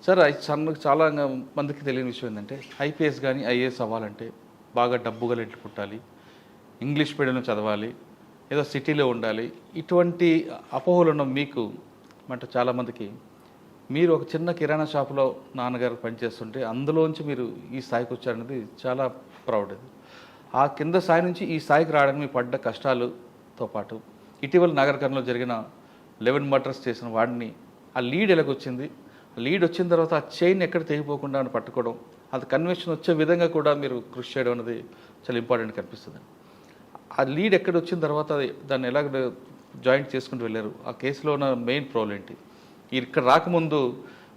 Sir చాలా మందికి తెలియని విషయం ఏంటంటే ఐపీఎస్ కానీ ఐఏఎస్ అవ్వాలంటే బాగా డబ్బు గల పుట్టాలి, ఇంగ్లీష్ మీడియంలో చదవాలి, ఏదో సిటీలో ఉండాలి. ఇటువంటి అపోహలు ఉన్న మీకు అంటే చాలామందికి మీరు ఒక చిన్న కిరాణా షాపులో నాన్నగారు పనిచేస్తుంటే అందులోంచి మీరు ఈ స్థాయికి వచ్చారనేది చాలా ప్రౌడ్. ఆ కింద స్థాయి నుంచి ఈ స్థాయికి రావడానికి మీ పడ్డ కష్టాలతో పాటు ఇటీవల నగరకర్ణలో జరిగిన 11 మర్డర్స్ చేసిన వాడిని ఆ లీడ్ ఎలాగొచ్చింది, లీడ్ వచ్చిన తర్వాత ఆ చైన్ ఎక్కడ తెగిపోకుండా అని పట్టుకోవడం, అది కన్వెన్షన్ వచ్చే విధంగా కూడా మీరు కృషి చేయడం అనేది చాలా ఇంపార్టెంట్ కనిపిస్తుంది. ఆ లీడ్ ఎక్కడ వచ్చిన తర్వాత దాన్ని ఎలాగ జాయింట్ చేసుకుంటూ వెళ్ళారు, ఆ కేసులో ఉన్న మెయిన్ ప్రాబ్లం ఏంటి? ఇక్కడ రాకముందు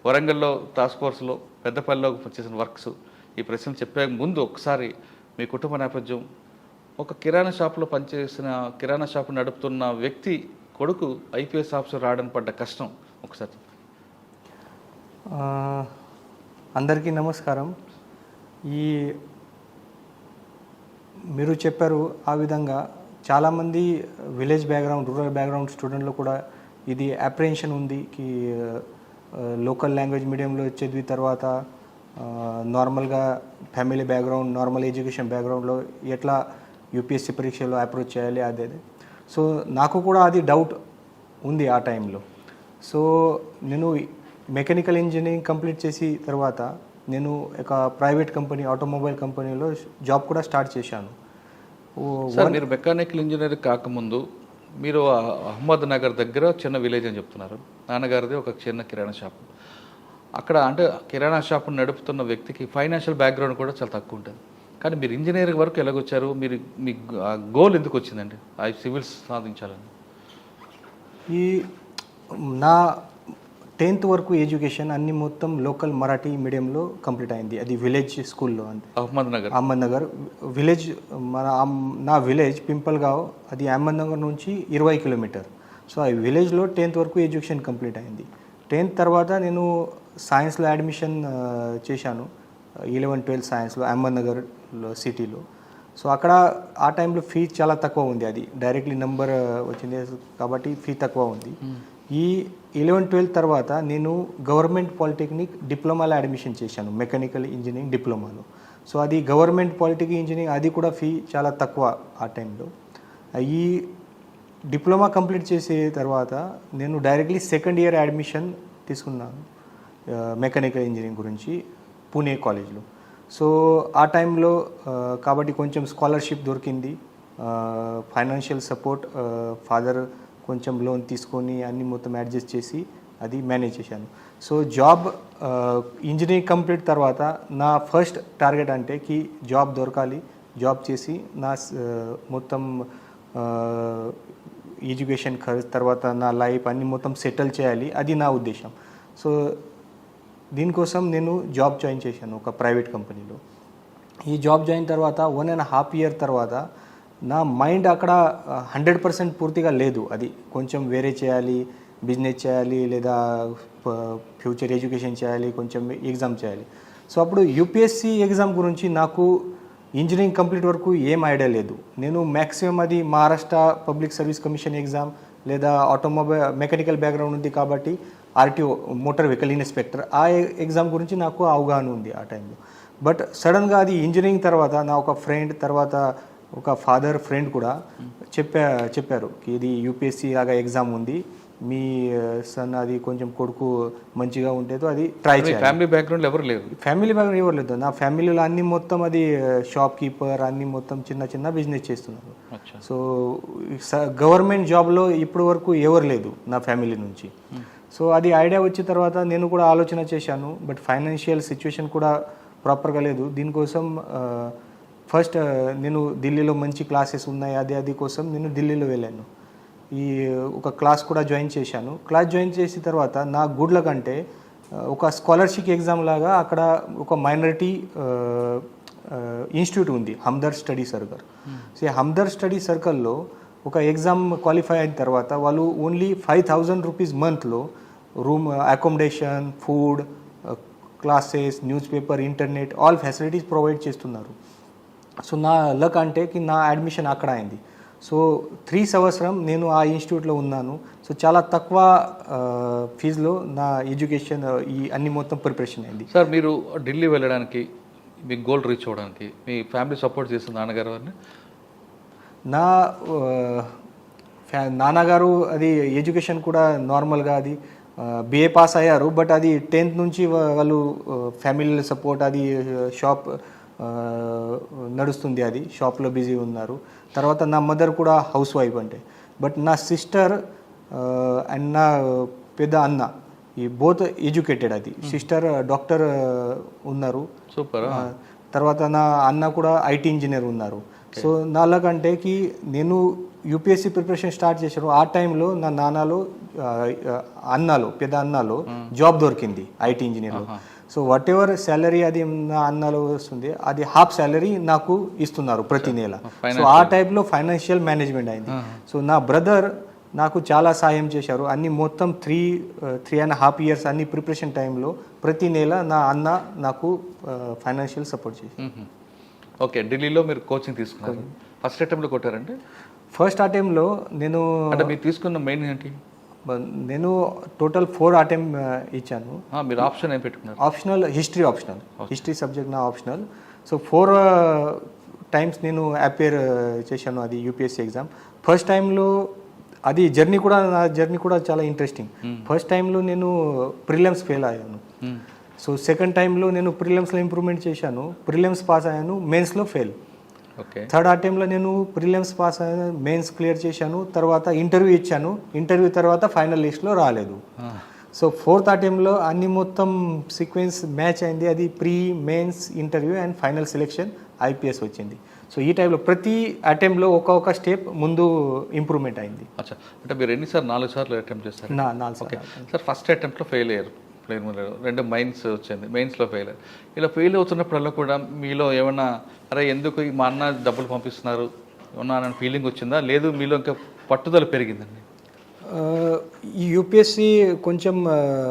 వరంగల్లో టాస్క్ ఫోర్స్లో పెద్దపల్లిలో చేసిన వర్క్స్, ఈ ప్రశ్నలు చెప్పే ముందు ఒకసారి మీ కుటుంబ నేపథ్యం, ఒక కిరాణా షాపులో పనిచేసిన కిరాణా షాపు నడుపుతున్న వ్యక్తి కొడుకు ఐపీఎస్ ఆఫీసర్ రావడానికి పడ్డ కష్టం ఒకసారి. అందరికీ నమస్కారం. ఈ మీరు చెప్పారు ఆ విధంగా చాలామంది విలేజ్ బ్యాక్గ్రౌండ్, రూరల్ బ్యాక్గ్రౌండ్ స్టూడెంట్లో కూడా ఇది అప్రిహెన్షన్ ఉంది కి లోకల్ లాంగ్వేజ్ మీడియంలో చదివి తర్వాత నార్మల్గా ఫ్యామిలీ బ్యాక్గ్రౌండ్, నార్మల్ ఎడ్యుకేషన్ బ్యాక్గ్రౌండ్లో ఎట్లా యూపీఎస్సీ పరీక్షలో అప్రోచ్ చేయాలి అదే. సో నాకు కూడా అది డౌట్ ఉంది ఆ టైంలో. సో నేను మెకానికల్ ఇంజనీరింగ్ కంప్లీట్ చేసి తర్వాత నేను ఒక ప్రైవేట్ కంపెనీ, ఆటోమొబైల్ కంపెనీలో జాబ్ కూడా స్టార్ట్ చేశాను. సార్, మీరు మెకానికల్ ఇంజనీర్ కాకముందు మీరు అహ్మద్ నగర్ దగ్గర చిన్న విలేజ్ అని చెప్తున్నారు. నాన్నగారిది ఒక చిన్న కిరాణా షాప్. అక్కడ అంటే కిరాణా షాప్ నడుపుతున్న వ్యక్తికి ఫైనాన్షియల్ బ్యాక్గ్రౌండ్ కూడా చాలా తక్కువ ఉంటుంది. కానీ మీరు ఇంజనీరింగ్ వరకు ఎలాగొచ్చారు? మీరు మీ గోల్ ఎందుకు వచ్చిందండి ఆ సివిల్స్ సాధించాలని? ఈ నా 10th వరకు ఎడ్యుకేషన్ అన్ని మొత్తం లోకల్ మరాఠీ మీడియంలో కంప్లీట్ అయింది. అది విలేజ్ స్కూల్లో. అంతే. అహ్మద్ నగర్ విలేజ్. నా విలేజ్ పింపల్గావ్, అది అహ్మద్ నగర్ నుంచి 20 కిలోమీటర్. సో ఆ విలేజ్లో 10th వరకు ఎడ్యుకేషన్ కంప్లీట్ అయింది. 10th తర్వాత నేను సైన్స్లో అడ్మిషన్ చేశాను. 11, 12 సైన్స్లో అహ్మద్ నగర్లో సిటీలో. సో అక్కడ ఆ టైంలో ఫీ చాలా తక్కువ ఉంది. అది డైరెక్ట్లీ నెంబర్ వచ్చింది కాబట్టి ఫీ తక్కువ ఉంది. ఈ 11, 12 తర్వాత నేను గవర్నమెంట్ పాలిటెక్నిక్ డిప్లొమాలో అడ్మిషన్ చేశాను, మెకానికల్ ఇంజనీరింగ్ డిప్లొమాలో. సో అది గవర్నమెంట్ పాలిటెక్నిక్ ఇంజనీరింగ్, అది కూడా ఫీ చాలా తక్కువ ఆ టైంలో. ఈ డిప్లొమా కంప్లీట్ చేసే తర్వాత నేను డైరెక్ట్లీ సెకండ్ ఇయర్ అడ్మిషన్ తీసుకున్నాను మెకానికల్ ఇంజనీరింగ్ గురించి పూణే కాలేజ్లో. సో ఆ టైంలో కాబట్టి కొంచెం స్కాలర్షిప్ దొరికింది, ఫైనాన్షియల్ సపోర్ట్, ఫాదర్ కొంచెం లోన్ తీసుకొని అన్ని మొత్తం అడ్జస్ట్ చేసి అది మేనేజ్ చేశాను. సో జాబ్ ఇంజనీరింగ్ కంప్లీట్ తర్వాత నా ఫస్ట్ టార్గెట్ అంటే కి జాబ్ దొరకాలి, జాబ్ చేసి నా మొత్తం ఎడ్యుకేషన్ తర్వాత నా లైఫ్ అన్ని మొత్తం సెటిల్ చేయాలి, అది నా ఉద్దేశం. సో దీనికోసం నేను జాబ్ జాయిన్ చేశాను ఒక ప్రైవేట్ కంపెనీలో. ఈ జాబ్ జాయిన్ తర్వాత 1.5 year తర్వాత నా మైండ్ అక్కడ 100% పూర్తిగా లేదు. అది కొంచెం వేరే చేయాలి, బిజినెస్ చేయాలి, లేదా ఫ్యూచర్ ఎడ్యుకేషన్ చేయాలి, కొంచెం ఎగ్జామ్ చేయాలి. సో అప్పుడు యూపీఎస్సీ ఎగ్జామ్ గురించి నాకు ఇంజనీరింగ్ కంప్లీట్ వరకు ఏం ఐడియా లేదు. నేను మ్యాక్సిమం అది Maharashtra public service commission exam లేదా ఆటోమొబైల్ మెకానికల్ బ్యాక్గ్రౌండ్ ఉంది కాబట్టి ఆర్టీఓ, మోటార్ వెహికల్ ఇన్స్పెక్టర్, ఆ ఎగ్జామ్ గురించి నాకు అవగాహన ఉంది ఆ టైంలో. బట్ సడన్గా అది ఇంజనీరింగ్ తర్వాత నా ఒక ఫ్రెండ్, తర్వాత ఒక ఫాదర్ ఫ్రెండ్ కూడా చెప్పారు ఇది యూపీఎస్సీ లాగా ఎగ్జామ్ ఉంది, మీ సన్ అది కొంచెం కొడుకు మంచిగా ఉంటేదో అది ట్రై చేయాలి. ఫ్యామిలీ బ్యాక్గ్రౌండ్ ఎవరు లేరు? ఫ్యామిలీ బ్యాక్గ్రౌండ్ ఎవరు లేదు. నా ఫ్యామిలీలో అన్ని మొత్తం అది షాప్ కీపర్, అన్ని మొత్తం చిన్న చిన్న బిజినెస్ చేస్తున్నారు. సో గవర్నమెంట్ జాబ్లో ఇప్పటి వరకు ఎవరు లేదు నా ఫ్యామిలీ నుంచి. సో అది ఐడియా వచ్చిన తర్వాత నేను కూడా ఆలోచన చేశాను. బట్ ఫైనాన్షియల్ సిచ్యువేషన్ కూడా ప్రాపర్గా లేదు. దీనికోసం ఫస్ట్ నేను ఢిల్లీలో మంచి క్లాసెస్ ఉన్నాయి, అది కోసం నేను ఢిల్లీలో వెళ్ళాను. ఈ ఒక క్లాస్ కూడా జాయిన్ చేశాను. క్లాస్ జాయిన్ చేసిన తర్వాత నా గుడ్ లక్ అంటే ఒక స్కాలర్షిప్ ఎగ్జామ్ లాగా అక్కడ ఒక మైనారిటీ ఇన్స్టిట్యూట్ ఉంది, హమ్దర్ద్ స్టడీ సర్కిల్. సో ఈ హమ్దర్ద్ స్టడీ సర్కిల్లో ఒక ఎగ్జామ్ క్వాలిఫై అయిన తర్వాత వాళ్ళు ఓన్లీ 5,000 రూపీస్ మంత్లో room, accommodation, food, classes, news paper, internet, all facilities provide చేస్తున్నారు. సో నా లక్ అంటే కి నా అడ్మిషన్ అక్కడ అయింది. సో 3 సంవత్సరం నేను ఆ ఇన్స్టిట్యూట్లో ఉన్నాను. సో చాలా తక్కువ ఫీజులో నా ఎడ్యుకేషన్ ఈ అన్ని మొత్తం ప్రిపరేషన్ అయింది. సార్ మీరు ఢిల్లీ వెళ్ళడానికి మీ గోల్ రీచ్ అవ్వడానికి మీ ఫ్యామిలీ సపోర్ట్ చేస్తుంది నాన్నగారు అని? నా నాన్నగారు అది ఎడ్యుకేషన్ కూడా నార్మల్గా అది బిఏ పాస్ అయ్యారు. బట్ అది 10th నుంచి వాళ్ళు ఫ్యామిలీ సపోర్ట్ అది షాప్ నడుస్తుంది, అది షాప్లో బిజీ ఉన్నారు. తర్వాత నా మదర్ కూడా హౌస్ వైఫ్ అంటే. బట్ నా సిస్టర్ అండ్ నా పెద్ద అన్న ఈ బోత్ ఎడ్యుకేటెడ్. అది సిస్టర్ డాక్టర్ ఉన్నారు. సూపర్. తర్వాత నా అన్న కూడా ఐటీ ఇంజనీర్ ఉన్నారు. సో నాలాగంటే కి నేను యూపీఎస్సీ ప్రిపరేషన్ స్టార్ట్ చేశాను. ఆ టైంలో నా నాన్నలో అన్నలో పెద్ద అన్నలో జాబ్ దొరికింది ఐటీ ఇంజనీర్లో. సో వాట్ ఎవర్ శాలరీ అది నా అన్నలో వస్తుంది, అది హాఫ్ శాలరీ నాకు ఇస్తున్నారు ప్రతి నెల. సో ఆ టైప్లో ఫైనాన్షియల్ మేనేజ్మెంట్ అయింది. సో నా బ్రదర్ నాకు చాలా సాయం చేశారు. అన్ని మొత్తం 3.5 years అన్ని ప్రిపరేషన్ టైంలో ప్రతి నెల నా అన్న నాకు ఫైనాన్షియల్ సపోర్ట్ చేశారు. ఓకే, ఢిల్లీలో మీరు కోచింగ్ తీసుకున్నారు. ఫస్ట్ అటెంప్ట్లో కొట్టారంటే? ఫస్ట్ అటెంప్ట్లో నేను అంటే మీరు తీసుకున్న మెయిన్ ఏంటి? నేను టోటల్ 4 అటెంప్ట్ ఇచ్చాను. మీరు ఆప్షన్ ఏం పెట్టుకున్నారు? ఆప్షనల్ హిస్టరీ సబ్జెక్ట్ నా ఆప్షనల్. సో 4 times నేను అపేర్ చేశాను అది యూపీఎస్సీ ఎగ్జామ్. ఫస్ట్ టైంలో అది నా జర్నీ కూడా చాలా ఇంట్రెస్టింగ్. ఫస్ట్ టైంలో నేను ప్రిలిమ్స్ ఫెయిల్ అయ్యాను. సో సెకండ్ టైంలో నేను ప్రిలిమ్స్లో ఇంప్రూవ్మెంట్ చేశాను, ప్రిలిమ్స్ పాస్ అయ్యాను, మెయిన్స్లో ఫెయిల్. థర్డ్ అటెంప్ట్లో నేను ప్రిలిమ్స్ పాస్ అయ్యాను, మెయిన్స్ క్లియర్ చేశాను, తర్వాత ఇంటర్వ్యూ ఇచ్చాను. ఇంటర్వ్యూ తర్వాత ఫైనల్ లిస్ట్లో రాలేదు. సో ఫోర్త్ అటెంప్ట్లో అన్ని మొత్తం సీక్వెన్స్ మ్యాచ్ అయింది. అది pre mains interview and final selection IPS వచ్చింది. సో ఈ టైంలో ప్రతి అటెంప్ట్లో ఒక్కొక్క స్టెప్ ముందు ఇంప్రూవ్మెంట్ అయింది. అచ్చా, అంటే మీరు ఎన్నిసార్లు 4 సార్లు అటెంప్ట్ చేస్తారు? 4 సార్లు. సార్ ఫస్ట్ అటెంప్ట్లో ఫెయిల్ అయ్యారు, 2 మైన్స్ వచ్చింది, మెయిన్స్లో ఫెయిల్ అయ్యారు. ఇలా ఫెయిల్ అవుతున్నప్పుడల్లా కూడా మీలో ఏమన్నా అరే ఎందుకు మా అన్న డబ్బులు పంపిస్తున్నారు ఏమన్నా ఫీలింగ్ వచ్చిందా? లేదు మీలో ఇంకా పట్టుదల పెరిగిందండి? ఈ యూపీఎస్సీ కొంచెం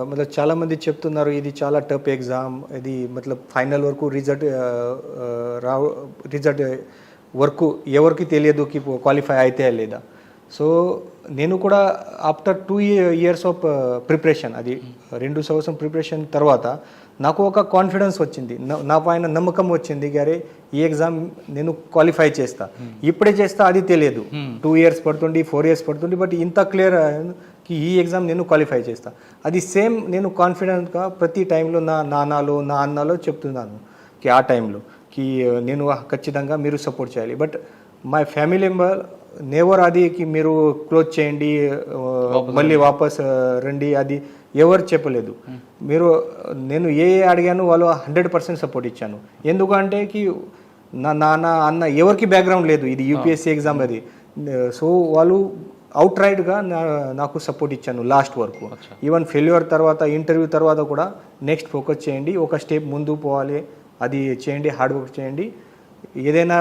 మతలబ్ చాలామంది చెప్తున్నారు ఇది చాలా టఫ్ ఎగ్జామ్, ఇది మతలబ్ ఫైనల్ వరకు రిజల్ట్ వరకు ఎవరికి తెలియదు కి క్వాలిఫై అయితే లేదా. సో నేను కూడా ఆఫ్టర్ 2 years ఆఫ్ ప్రిపరేషన్, అది 2 సంవత్సరం ప్రిపరేషన్ తర్వాత నాకు ఒక కాన్ఫిడెన్స్ వచ్చింది, నా పైన నమ్మకం వచ్చింది. గారే ఈ ఎగ్జామ్ నేను క్వాలిఫై చేస్తా, ఇప్పుడే చేస్తా అది తెలియదు, 2 years పడుతుంది, 4 years పడుతుంది, బట్ ఇంత క్లియర్ కి ఈ ఎగ్జామ్ నేను క్వాలిఫై చేస్తా. అది సేమ్ నేను కాన్ఫిడెంట్గా ప్రతి టైంలో నా అన్నలో చెప్తున్నాను కి ఆ టైంలో కి నేను ఖచ్చితంగా మీరు సపోర్ట్ చేయాలి. But my family member never అది కి మీరు క్లోజ్ చేయండి మళ్ళీ వాపస్ రండి అది ఎవరు చెప్పలేదు. నేను అడిగాను వాళ్ళు 100% సపోర్ట్ ఇచ్చాను. ఎందుకంటే కి నా నాన్న అన్న ఎవరికి బ్యాక్గ్రౌండ్ లేదు, ఇది యూపీఎస్సీ ఎగ్జామ్ అది. సో వాళ్ళు అవుట్ రైట్గా నాకు సపోర్ట్ ఇచ్చాను లాస్ట్ వరకు. ఈవెన్ ఫెయిల్యూర్ తర్వాత ఇంటర్వ్యూ తర్వాత కూడా నెక్స్ట్ ఫోకస్ చేయండి, ఒక స్టెప్ ముందు పోవాలి, అది చేయండి, హార్డ్ వర్క్ చేయండి. ఏదైనా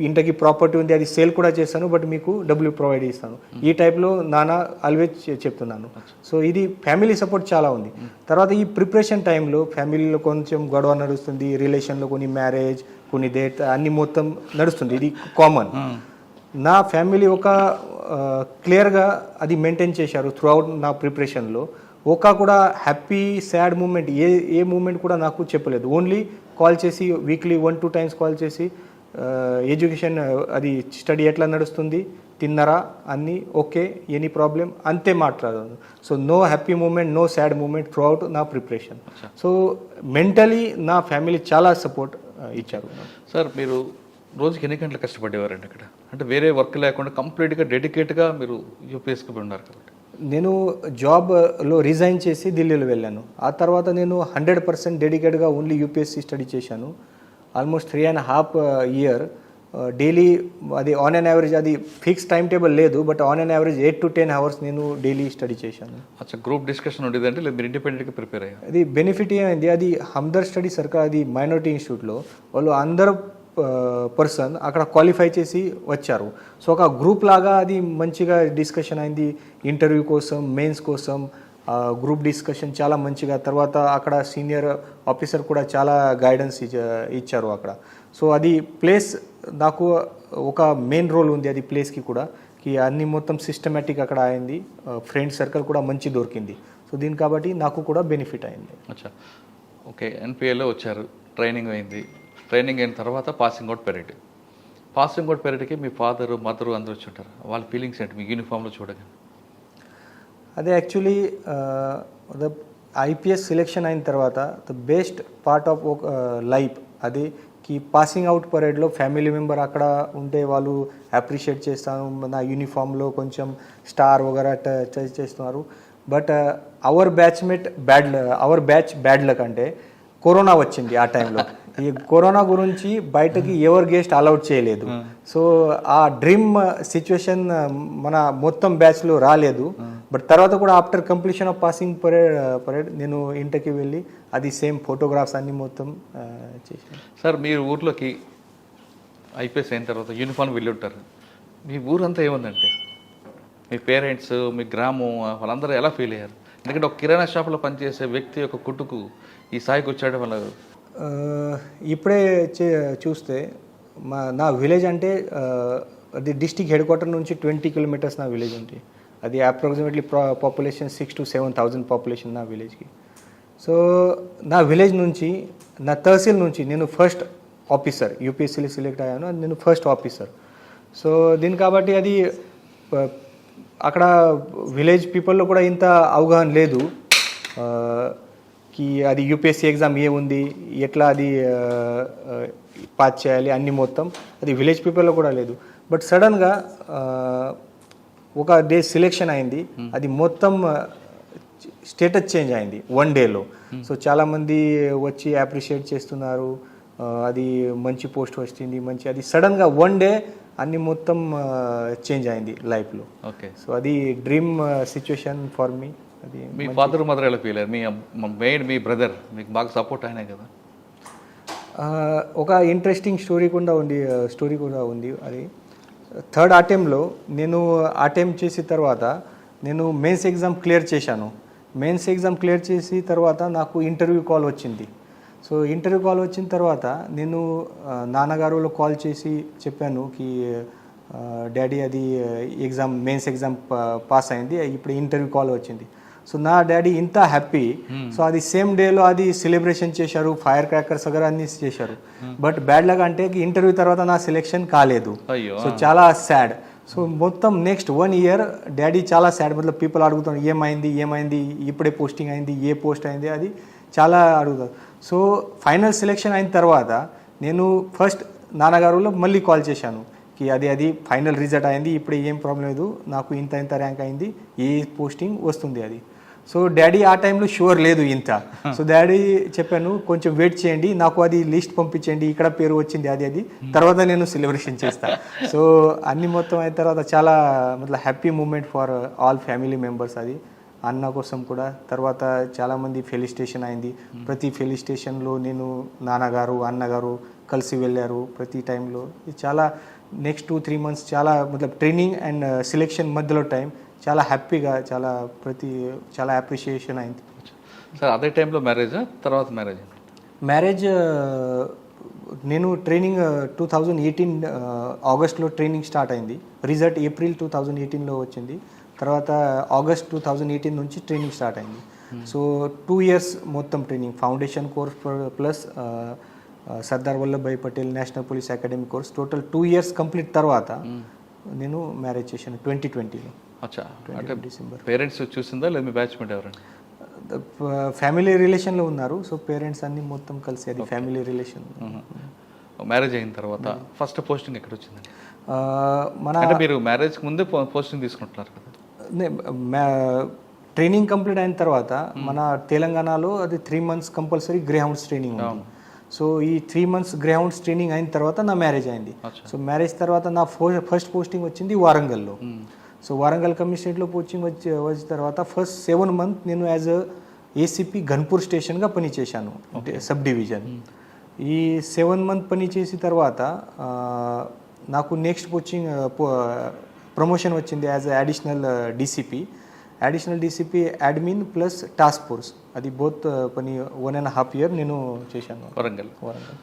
ఇంటికి ప్రాపర్టీ ఉంది అది సేల్ కూడా చేస్తాను, బట్ మీకు డబ్బులు ప్రొవైడ్ చేస్తాను, ఈ టైప్లో నాన్న ఆల్వేజ్ చెప్తున్నాను. సో ఇది ఫ్యామిలీ సపోర్ట్ చాలా ఉంది. తర్వాత ఈ ప్రిపరేషన్ టైంలో ఫ్యామిలీలో కొంచెం గొడవ నడుస్తుంది, రిలేషన్లో కొన్ని మ్యారేజ్ కొన్ని డేట్ అన్ని మొత్తం నడుస్తుంది, ఇది కామన్. నా ఫ్యామిలీ ఒక క్లియర్గా అది మెయింటైన్ చేశారు త్రూ అవుట్ నా ప్రిపరేషన్లో. ఒక కూడా హ్యాపీ సాడ్ మూమెంట్ ఏ మూమెంట్ కూడా నాకు చెప్పలేదు. ఓన్లీ కాల్ చేసి వీక్లీ 1-2 times కాల్ చేసి ఎడ్యుకేషన్ అది స్టడీ ఎట్లా నడుస్తుంది, తిన్నారా, అన్నీ ఓకే, ఎనీ ప్రాబ్లం, అంతే మాట్లాడాను. So no happy moment, no sad moment throughout నా ప్రిపరేషన్. సో మెంటలీ నా ఫ్యామిలీ చాలా సపోర్ట్ ఇచ్చారు. సార్ మీరు రోజుకి ఎన్ని గంటలు కష్టపడేవారండి అక్కడ? అంటే వేరే వర్క్ లేకుండా కంప్లీట్గా డెడికేట్గా మీరు యూపీఎస్కి ఉన్నారు కాబట్టి. నేను జాబ్లో రిజైన్ చేసి ఢిల్లీలో వెళ్ళాను. ఆ తర్వాత నేను 100% డెడికేట్గా ఓన్లీ యూపీఎస్సీ స్టడీ చేశాను. Almost 3.5 years daily. అది ఆన్ అన్ యావరేజ్ అది ఫిక్స్ టైం టేబుల్ లేదు, but on an average 8 to 10 hours నేను డైలీ స్టడీ చేశాను. అచ్చా, గ్రూప్ డిస్కషన్ ఉండేదంటే లేదు మీరు ఇండిపెండెంట్గా ప్రిపేర్ అయ్యారు? అది బెనిఫిట్ ఏమైంది, అది హమ్దర్ద్ స్టడీ సర్కార్ అది మైనారిటీ ఇన్స్టిట్యూట్లో వాళ్ళు అందరూ పర్సన్ అక్కడ క్వాలిఫై చేసి వచ్చారు. సో ఒక గ్రూప్ లాగా అది మంచిగా డిస్కషన్ అయింది, ఇంటర్వ్యూ కోసం, మెయిన్స్ కోసం, గ్రూప్ డిస్కషన్ చాలా మంచిగా, తర్వాత అక్కడ సీనియర్ ఆఫీసర్ కూడా చాలా గైడెన్స్ ఇచ్చారు అక్కడ. సో అది ప్లేస్ నాకు ఒక మెయిన్ రోల్ ఉంది అది ప్లేస్కి కూడా, కి అన్ని మొత్తం సిస్టమేటిక్ అక్కడ అయింది, ఫ్రెండ్ సర్కిల్ కూడా మంచి దొరికింది. సో దీని కాబట్టి నాకు కూడా బెనిఫిట్ అయింది. అచ్చా, ఓకే. ఎన్పిఏలో వచ్చారు, ట్రైనింగ్ అయింది. ట్రైనింగ్ అయిన తర్వాత passing out parade. Passing out పెరేడ్కి మీ ఫాదరు మదరు అందరూ వచ్చి ఉంటారు. వాళ్ళ ఫీలింగ్స్ ఏంటి మీ యూనిఫామ్లో చూడగానే? అదే యాక్చువల్లీ ద ఐపీఎస్ సెలెక్షన్ అయిన తర్వాత the best part of life అది కి పాసింగ్ అవుట్ పరేడ్లో ఫ్యామిలీ మెంబర్ అక్కడ ఉంటే వాళ్ళు అప్రిషియేట్ చేస్తాను, నా యూనిఫామ్లో కొంచెం స్టార్ వగేరా టచ్ చేస్తున్నారు. But our batch bad luck అంటే కరోనా వచ్చింది ఆ టైంలో. ఈ కరోనా గురించి బయటకి ఎవరు గెస్ట్ అలౌట్ చేయలేదు. సో ఆ డ్రీమ్ సిచ్యువేషన్ మన మొత్తం బ్యాచ్లో రాలేదు. బట్ తర్వాత కూడా after completion of passing parade నేను ఇంటికి వెళ్ళి అది సేమ్ ఫోటోగ్రాఫ్స్ అన్ని మొత్తం చేశాను. సార్ మీరు ఊర్లోకి ఐపీఎస్ అయిన తర్వాత యూనిఫామ్ వెళ్ళి ఉంటారు. మీ ఊరంతా ఏముందంటే మీ పేరెంట్స్, మీ గ్రామం వాళ్ళందరూ ఎలా ఫీల్ అయ్యారు? ఎందుకంటే ఒక కిరాణా షాప్లో పనిచేసే వ్యక్తి యొక్క కుట్టుకు ఈ స్థాయికి వచ్చాడు వాళ్ళ. ఇప్పుడే చూస్తే నా విలేజ్ అంటే అది డిస్టిక్ హెడ్ క్వార్టర్ నుంచి 20 కిలోమీటర్స్ నా విలేజ్ ఉంది. అది అప్రాక్సిమేట్లీ పాపులేషన్ 6,000 to 7,000 పాపులేషన్ నా విలేజ్కి. సో నా విలేజ్ నుంచి నా తహసీల్ నుంచి నేను ఫస్ట్ ఆఫీసర్ యూపీఎస్సీలో సెలెక్ట్ అయ్యాను, అది నేను ఫస్ట్ ఆఫీసర్. సో దీని కాబట్టి అది అక్కడ విలేజ్ పీపుల్లో కూడా ఇంత అవగాహన లేదు కి అది యూపీఎస్సీ ఎగ్జామ్ ఏముంది, ఎట్లా అది పాస్ చేయాలి అన్ని మొత్తం అది విలేజ్ పీపుల్లో కూడా లేదు. బట్ సడన్గా ఒక డే సెలెక్షన్ అయింది, అది మొత్తం స్టేటస్ చేంజ్ అయింది 1 డేలో. సో చాలామంది వచ్చి అప్రిషియేట్ చేస్తున్నారు, అది మంచి పోస్ట్ వచ్చింది మంచి, అది సడన్గా 1 డే అన్ని మొత్తం చేంజ్ అయింది లైఫ్లో. ఓకే. సో అది డ్రీమ్ సిచ్యువేషన్ ఫర్ మీ. అది మీ ఫాదర్ మదర్ ఎలా ఫీల్ అయ్యారు? మీ బ్రదర్ మీకు బాగా సపోర్ట్ అయినా కదా? ఒక ఇంట్రెస్టింగ్ స్టోరీ కూడా ఉంది. అది థర్డ్ అటెంప్ట్లో నేను అటెంప్ట్ చేసిన తర్వాత నేను మెయిన్స్ ఎగ్జామ్ క్లియర్ చేశాను. మెయిన్స్ ఎగ్జామ్ క్లియర్ చేసి తర్వాత నాకు ఇంటర్వ్యూ కాల్ వచ్చింది. సో ఇంటర్వ్యూ కాల్ వచ్చిన తర్వాత నేను నాన్నగారులో కాల్ చేసి చెప్పాను కి డాడీ అది ఎగ్జామ్ మెయిన్స్ ఎగ్జామ్ పాస్ అయింది, ఇప్పుడు ఇంటర్వ్యూ కాల్ వచ్చింది. సో నా డాడీ ఇంత హ్యాపీ. సో అది సేమ్ డేలో అది సెలబ్రేషన్ చేశారు, ఫైర్ క్రాకర్స్ వగేరా అన్ని చేశారు. బట్ బ్యాడ్ లక్ అంటే ఇంటర్వ్యూ తర్వాత నా సెలెక్షన్ కాలేదు. సో చాలా సాడ్. సో మొత్తం నెక్స్ట్ 1 year డాడీ చాలా సాడ్. మతలబ్ పీపుల్ అడుగుతారు ఏమైంది, ఇప్పుడే పోస్టింగ్ అయింది, ఏ పోస్ట్ అయింది, అది చాలా అడుగుతారు. సో ఫైనల్ సెలెక్షన్ అయిన తర్వాత నేను ఫస్ట్ నాన్నగారులో మళ్ళీ కాల్ చేశాను కి అది ఫైనల్ రిజల్ట్ అయింది, ఇప్పుడు ఏం ప్రాబ్లం లేదు, నాకు ఇంత ర్యాంక్ అయింది, ఏ పోస్టింగ్ వస్తుంది అది. సో డాడీ ఆ టైంలో షూర్ లేదు ఇంత. సో డాడీ చెప్పాను కొంచెం వెయిట్ చేయండి, నాకు అది లిస్ట్ పంపించండి, ఇక్కడ పేరు వచ్చింది అది తర్వాత నేను సెలబ్రేషన్ చేస్తాను. సో అన్ని మొత్తం అయిన తర్వాత చాలా మతలబ్ happy moment for all family members. అది అన్న కోసం కూడా. తర్వాత చాలామంది ఫెలిసిటేషన్ అయింది. ప్రతి ఫెలిసిటేషన్లో నేను నాన్నగారు అన్నగారు కలిసి వెళ్ళారు ప్రతి టైంలో. ఇది చాలా నెక్స్ట్ 2-3 months చాలా మతలబ్ ట్రైనింగ్ అండ్ సెలెక్షన్ మధ్యలో టైం చాలా హ్యాపీగా చాలా అప్రిషియేషన్ అయింది. సార్ అదే టైంలో మ్యారేజా తర్వాత మ్యారేజ్ నేను ట్రైనింగ్ 2018 ఆగస్ట్లో ట్రైనింగ్ స్టార్ట్ అయింది. రిజల్ట్ ఏప్రిల్ 2018లో వచ్చింది. తర్వాత ఆగస్ట్ 2018 నుంచి ట్రైనింగ్ స్టార్ట్ అయింది. సో 2 years మొత్తం training, foundation course plus Sardar Vallabhbhai Patel national police academy course, total 2 years complete తర్వాత నేను మ్యారేజ్ చేశాను 2020లో. అచ్చా, అంటే డిసెంబర్. పేరెంట్స్ చూసిందా లేదా మీ బ్యాచ్మెంట్ ఎవరండి? ఫ్యామిలీ రిలేషన్లో ఉన్నారు. సో పేరెంట్స్ అన్ని మొత్తం కలిసి అది ఫ్యామిలీ రిలేషన్. మ్యారేజ్ అయిన తర్వాత ఫస్ట్ పోస్టింగ్ ఎక్కడ వచ్చిందండి? అంటే మీరు మ్యారేజ్కి ముందే పోస్టింగ్ తీసుకుంటున్నారు కదా? ట్రైనింగ్ కంప్లీట్ అయిన తర్వాత మన తెలంగాణలో అది 3 months కంపల్సరీ గ్రేహౌండ్స్ ట్రైనింగ్ ఉంది. సో ఈ 3 months గ్రేహౌండ్స్ ట్రైనింగ్ అయిన తర్వాత నా మ్యారేజ్ అయింది. సో మ్యారేజ్ తర్వాత నా ఫస్ట్ పోస్టింగ్ వచ్చింది వారంగల్లో. సో వారంగల్ కమిషనరేట్లో పోస్టింగ్ వచ్చిన తర్వాత ఫస్ట్ 7 months నేను యాజ్ ఏసీపీ గన్పూర్ స్టేషన్గా పనిచేశాను, సబ్ డివిజన్. ఈ 7 months పని చేసిన తర్వాత నాకు నెక్స్ట్ పోస్టింగ్ ప్రమోషన్ వచ్చింది as additional DCP. Additional DCP admin plus task force అది బోత్ పని 1.5 year నేను చేశాను వరంగల్. వరంగల్